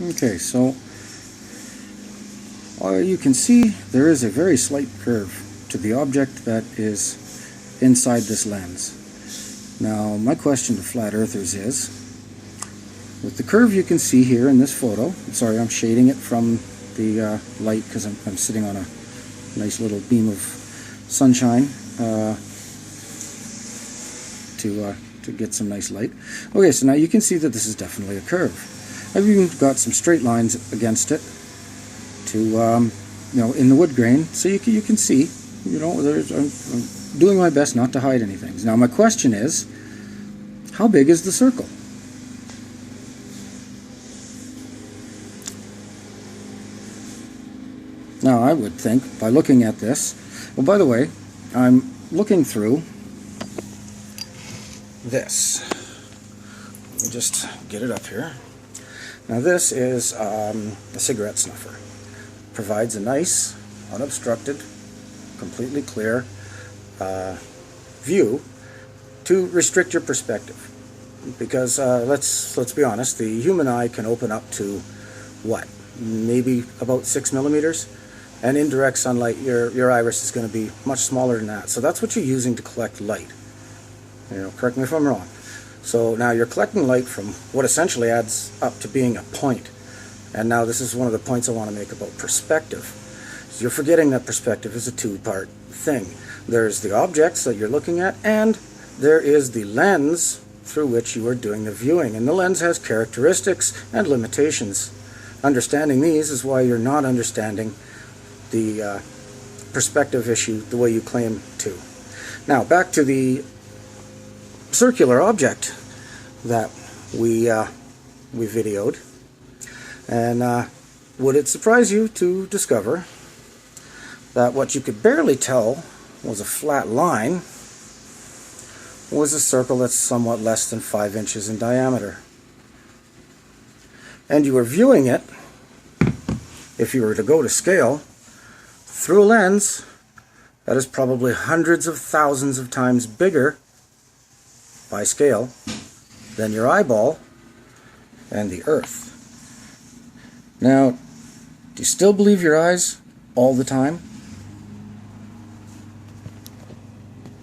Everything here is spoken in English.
Okay, so you can see there is a very slight curve to the object that is inside this lens. Now, my question to flat earthers is, with the curve you can see here in this photo, sorry, I'm shading it from the light because I'm sitting on a nice little beam of sunshine to get some nice light. Okay, so now you can see that this is definitely a curve. I've even got some straight lines against it to, in the wood grain, so you can see, I'm doing my best not to hide anything. Now my question is, how big is the circle? Now I would think, by looking at this, well, by the way, I'm looking through this. Let me just get it up here. Now this is a cigarette snuffer. Provides a nice, unobstructed, completely clear view to restrict your perspective. Because let's be honest, the human eye can open up to what? Maybe about 6 millimeters? And in direct sunlight, your iris is going to be much smaller than that. So that's what you're using to collect light. Correct me if I'm wrong. So now you're collecting light from what essentially adds up to being a point. And now this is one of the points I want to make about perspective. So you're forgetting that perspective is a two-part thing. There's the objects that you're looking at, and there is the lens through which you are doing the viewing. And the lens has characteristics and limitations. Understanding these is why you're not understanding the perspective issue the way you claim to. Now, back to the circular object that we videoed. And would it surprise you to discover that what you could barely tell was a flat line was a circle that's somewhat less than 5 inches in diameter? And you were viewing it, if you were to go to scale, through a lens that is probably hundreds of thousands of times bigger by scale than your eyeball and the Earth. Now, do you still believe your eyes all the time?